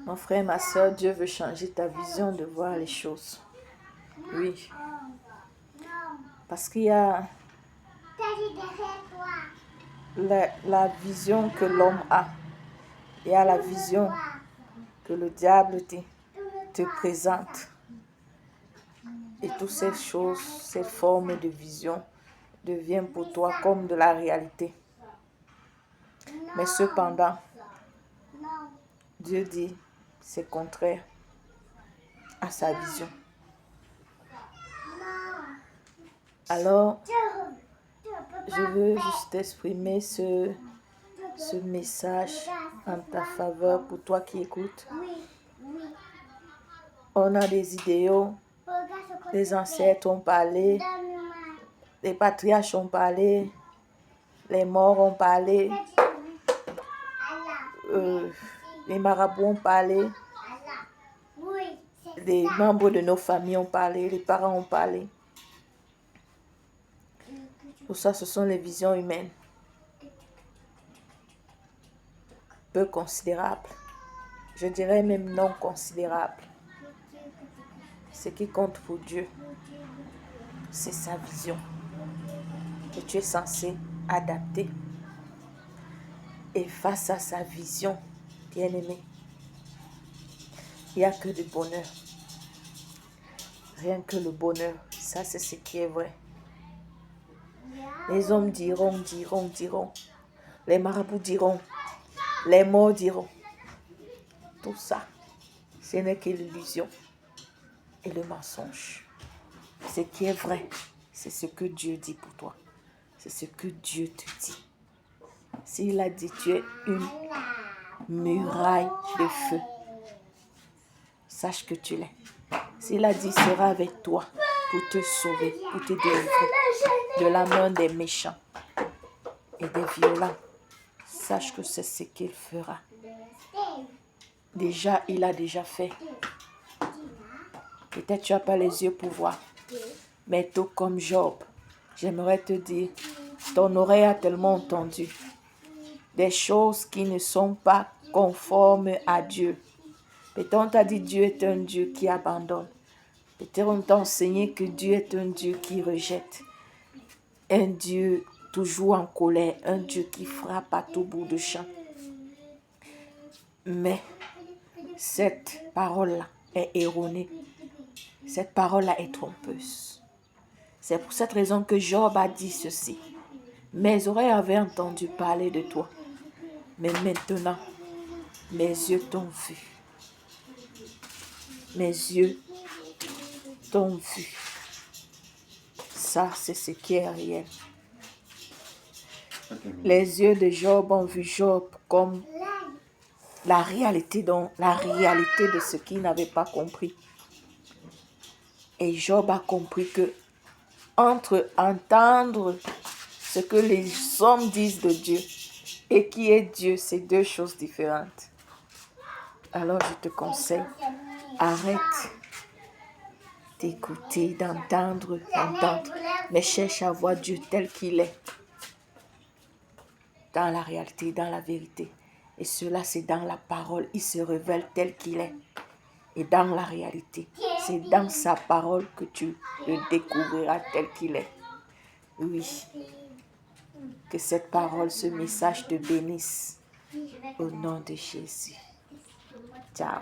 Mon frère, ma soeur, Dieu veut changer ta vision de voir les choses. Oui. Parce qu'il y a la vision que l'homme a. Il y a la vision que le diable te présente. Et toutes ces choses, ces formes de vision deviennent pour toi comme de la réalité. Mais cependant, Dieu dit c'est contraire à sa vision. Alors, je veux juste exprimer ce message en ta faveur pour toi qui écoutes. On a des idéaux, les ancêtres ont parlé, les patriarches ont parlé, les morts ont parlé, les marabouts ont parlé, les membres de nos familles ont parlé, les parents ont parlé. Tout ça, ce sont les visions humaines. Peu considérables. Je dirais même non considérables. Ce qui compte pour Dieu, c'est sa vision. Que tu es censé adapter. Et face à sa vision, bien-aimé, il n'y a que du bonheur. Rien que le bonheur, ça c'est ce qui est vrai. Les hommes diront. Les marabouts diront. Les morts diront. Tout ça, ce n'est que l'illusion et le mensonge. Ce qui est vrai, c'est ce que Dieu dit pour toi. C'est ce que Dieu te dit. S'il a dit tu es une muraille de feu, sache que tu l'es. S'il a dit il sera avec toi pour te sauver, pour te délivrer de la main des méchants et des violents, sache que c'est ce qu'il fera. Déjà, il a déjà fait. Peut-être tu n'as pas les yeux pour voir. Mais tout comme Job, j'aimerais te dire, ton oreille a tellement entendu des choses qui ne sont pas conformes à Dieu. Peut-être on t'a dit Dieu est un Dieu qui abandonne. Peut-être on t'a enseigné que Dieu est un Dieu qui rejette. Un Dieu toujours en colère. Un Dieu qui frappe à tout bout de champ. Mais cette parole-là est erronée. Cette parole-là est trompeuse. C'est pour cette raison que Job a dit ceci. Mes oreilles avaient entendu parler de toi. Mais maintenant, mes yeux t'ont vu. Mes yeux t'ont vu. Ça, c'est ce qui est réel. Les yeux de Job ont vu Job comme la réalité de ce qu'il n'avait pas compris. Et Job a compris que entre entendre ce que les hommes disent de Dieu et qui est Dieu, c'est deux choses différentes. Alors je te conseille, arrête d'écouter, d'entendre, mais cherche à voir Dieu tel qu'il est, dans la réalité, dans la vérité. Et cela, c'est dans la parole. Il se révèle tel qu'il est. Et dans la réalité, c'est dans sa parole que tu le découvriras tel qu'il est. Oui. Que cette parole, ce message te bénisse. Au nom de Jésus. Ciao.